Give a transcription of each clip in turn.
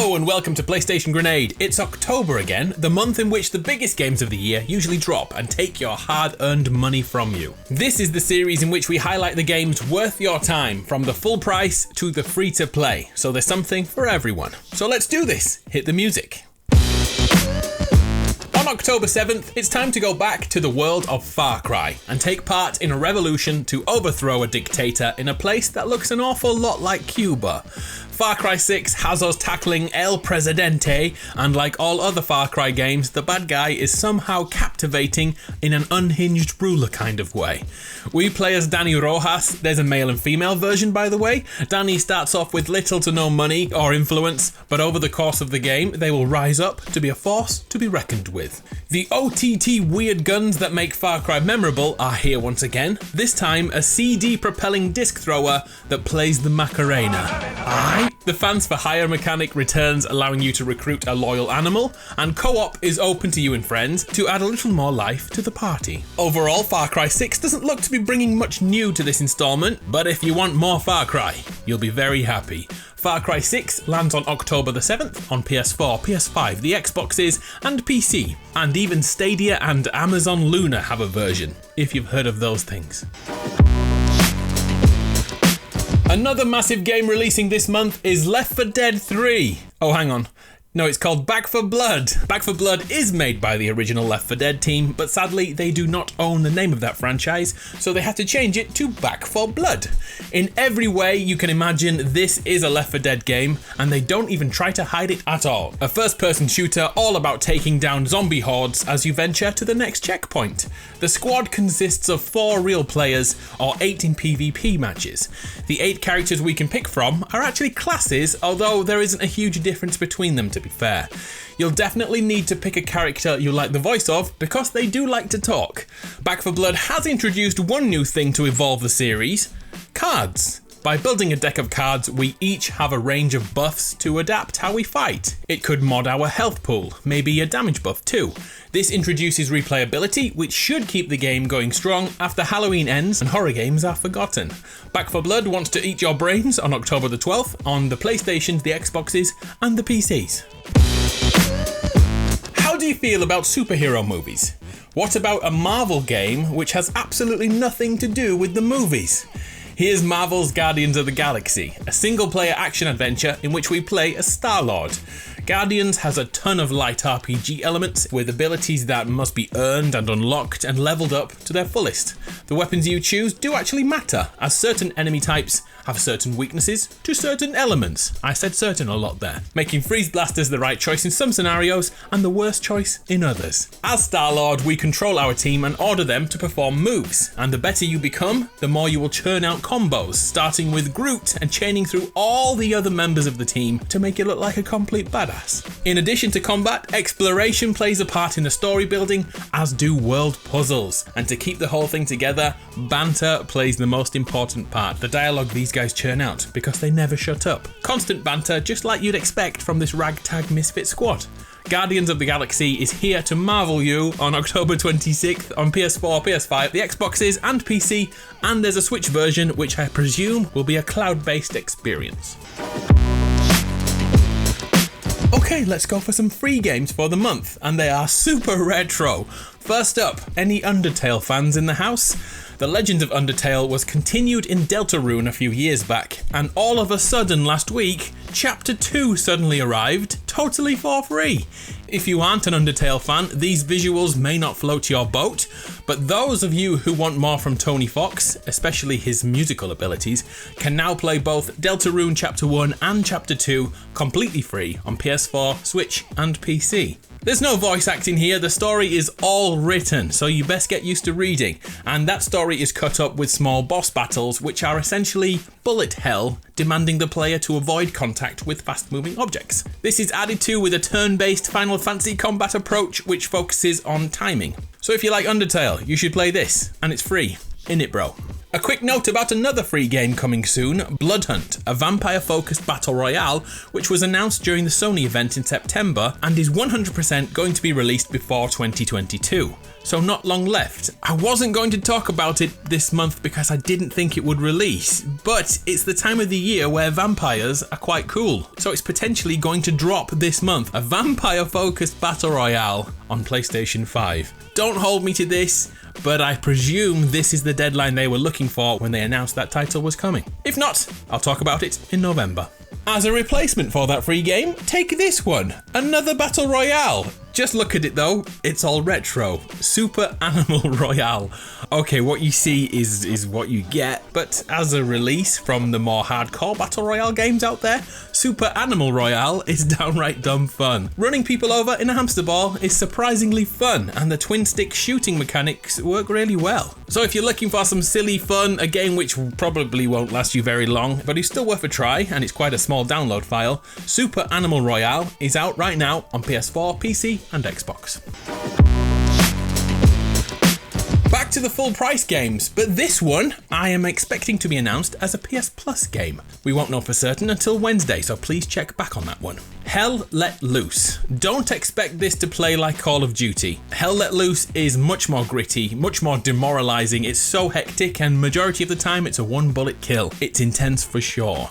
Hello and welcome to PlayStation Grenade. It's October again, the month in which the biggest games of the year usually drop and take your hard-earned money from you. This is the series in which we highlight the games worth your time, from the full price to the free-to-play, so there's something for everyone. So let's do this. Hit the music. On October 7th, it's time to go back to the world of Far Cry and take part in a revolution to overthrow a dictator in a place that looks an awful lot like Coober. Far Cry 6 has us tackling El Presidente, and like all other Far Cry games, the bad guy is somehow captivating in an unhinged ruler kind of way. We play as Danny Rojas. There's a male and female version, by the way. Danny starts off with little to no money or influence, but over the course of the game, they will rise up to be a force to be reckoned with. The OTT weird guns that make Far Cry memorable are here once again, this time a CD propelling disc thrower that plays the Macarena. The Fans for Hire mechanic returns, allowing you to recruit a loyal animal, and co-op is open to you and friends to add a little more life to the party. Overall, Far Cry 6 doesn't look to be bringing much new to this installment, but if you want more Far Cry, you'll be very happy. Far Cry 6 lands on October the 7th on PS4, PS5, the Xboxes and PC, and even Stadia and Amazon Lunar have a version, if you've heard of those things. Another massive game releasing this month is Left 4 Dead 3. Oh, hang on. No, it's called Back 4 Blood. Back 4 Blood is made by the original Left 4 Dead team, but sadly they do not own the name of that franchise, so they had to change it to Back 4 Blood. In every way you can imagine, this is a Left 4 Dead game, and they don't even try to hide it at all. A first-person shooter all about taking down zombie hordes as you venture to the next checkpoint. The squad consists of 4 real players or 8 in PvP matches. The 8 characters we can pick from are actually classes, although there isn't a huge difference between them, to be fair. You'll definitely need to pick a character you like the voice of, because they do like to talk. Back 4 Blood has introduced one new thing to evolve the series: cards. By building a deck of cards, we each have a range of buffs to adapt how we fight. It could mod our health pool, maybe a damage buff too. This introduces replayability, which should keep the game going strong after Halloween ends and horror games are forgotten. Back 4 Blood wants to eat your brains on October the 12th on the PlayStations, the Xboxes and the PCs. How do you feel about superhero movies? What about a Marvel game which has absolutely nothing to do with the movies? Here's Marvel's Guardians of the Galaxy, a single-player action-adventure in which we play as Star-Lord. Guardians has a ton of light RPG elements with abilities that must be earned and unlocked and leveled up to their fullest. The weapons you choose do actually matter, as certain enemy types have certain weaknesses to certain elements. I said certain a lot there, making freeze blasters the right choice in some scenarios and the worst choice in others. As Star-Lord, we control our team and order them to perform moves, and the better you become, the more you will churn out combos, starting with Groot and chaining through all the other members of the team to make it look like a complete badass. In addition to combat, exploration plays a part in the story building, as do world puzzles. And to keep the whole thing together, banter plays the most important part. The dialogue these guys churn out, because they never shut up. Constant banter, just like you'd expect from this ragtag misfit squad. Guardians of the Galaxy is here to marvel you on October 26th on PS4, PS5, the Xboxes and PC, and there's a Switch version which I presume will be a cloud-based experience. Okay, let's go for some free games for the month, and they are super retro. First up, any Undertale fans in the house? The Legend of Undertale was continued in Deltarune a few years back, and all of a sudden last week, Chapter 2 suddenly arrived, totally for free. If you aren't an Undertale fan, these visuals may not float your boat, but those of you who want more from Tony Fox, especially his musical abilities, can now play both Deltarune Chapter 1 and Chapter 2 completely free on PS4, Switch and PC. There's no voice acting here, the story is all written, so you best get used to reading, and that story is cut up with small boss battles which are essentially bullet hell, demanding the player to avoid contact with fast-moving objects. This is added to with a turn-based Final Fantasy combat approach which focuses on timing. So if you like Undertale, you should play this, and it's free. In it, bro. A quick note about another free game coming soon, Bloodhunt, a vampire-focused Battle Royale, which was announced during the Sony event in September and is 100% going to be released before 2022. so not long left. I wasn't going to talk about it this month because I didn't think it would release, but it's the time of the year where vampires are quite cool, so it's potentially going to drop this month. A vampire-focused Battle Royale on PlayStation 5. Don't hold me to this, but I presume this is the deadline they were looking for when they announced that title was coming. If not, I'll talk about it in November. As a replacement for that free game, take this one, another Battle Royale. Just look at it though, it's all retro. Super Animal Royale. Okay, what you see is what you get, but as a release from the more hardcore Battle Royale games out there, Super Animal Royale is downright dumb fun. Running people over in a hamster ball is surprisingly fun, and the twin stick shooting mechanics work really well. So if you're looking for some silly fun, a game which probably won't last you very long, but is still worth a try, and it's quite a small download file, Super Animal Royale is out right now on PS4, PC, and Xbox. Back to the full price games, but this one I am expecting to be announced as a PS Plus game. We won't know for certain until Wednesday, so please check back on that one. Hell Let Loose. Don't expect this to play like Call of Duty. Hell Let Loose is much more gritty, much more demoralizing. It's so hectic, and majority of the time it's a one bullet kill. It's intense for sure.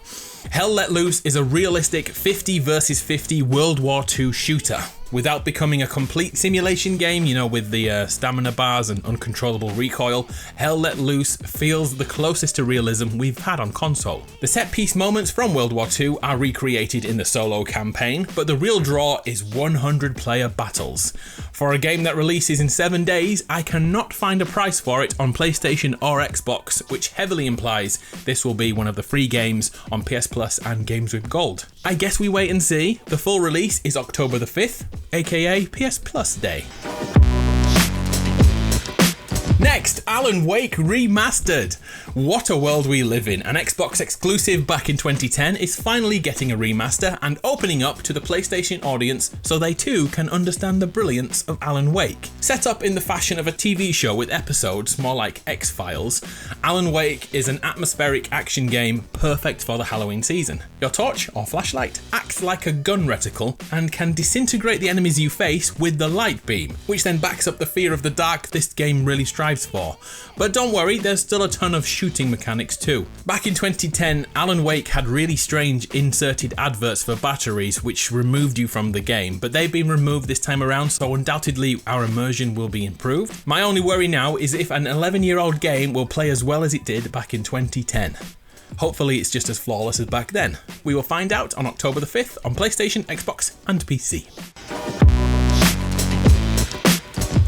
Hell Let Loose is a realistic 50 versus 50 World War II shooter. Without becoming a complete simulation game, you know, with the stamina bars and uncontrollable recoil, Hell Let Loose feels the closest to realism we've had on console. The set-piece moments from World War II are recreated in the solo campaign, but the real draw is 100-player battles. For a game that releases in 7 days, I cannot find a price for it on PlayStation or Xbox, which heavily implies this will be one of the free games on PS Plus and Games with Gold. I guess we wait and see. The full release is October the 5th, aka PS Plus Day. Next, Alan Wake Remastered. What a world we live in. An Xbox exclusive back in 2010 is finally getting a remaster and opening up to the PlayStation audience so they too can understand the brilliance of Alan Wake. Set up in the fashion of a TV show with episodes, more like X-Files, Alan Wake is an atmospheric action game perfect for the Halloween season. Your torch or flashlight acts like a gun reticle and can disintegrate the enemies you face with the light beam, which then backs up the fear of the dark this game really strives for. But don't worry, there's still a ton of shooting mechanics too. Back in 2010, Alan Wake had really strange inserted adverts for batteries which removed you from the game, but they've been removed this time around, so undoubtedly our immersion will be improved. My only worry now is if an 11-year-old game will play as well as it did back in 2010. Hopefully it's just as flawless as back then. We will find out on October the 5th on PlayStation, Xbox and PC.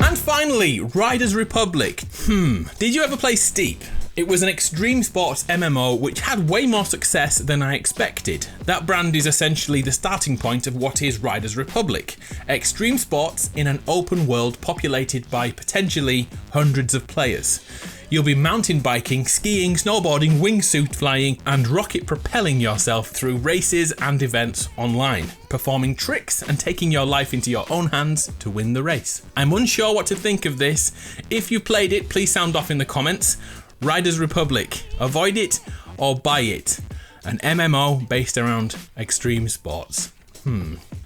And finally, Riders Republic. Did you ever play Steep? It was an extreme sports MMO which had way more success than I expected. That brand is essentially the starting point of what is Riders Republic. Extreme sports in an open world populated by potentially hundreds of players. You'll be mountain biking, skiing, snowboarding, wingsuit flying, and rocket propelling yourself through races and events online, performing tricks and taking your life into your own hands to win the race. I'm unsure what to think of this. If you played it, please sound off in the comments. Riders Republic, avoid it or buy it. An MMO based around extreme sports.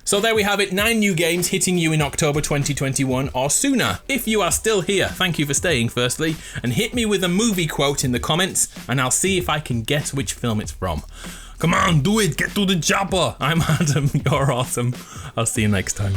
So there we have it, 9 new games hitting you in October 2021 or sooner. If you are still here, thank you for staying firstly, and hit me with a movie quote in the comments and I'll see if I can guess which film it's from. Come on, do it, get to the chopper. I'm Adam, you're awesome. I'll see you next time.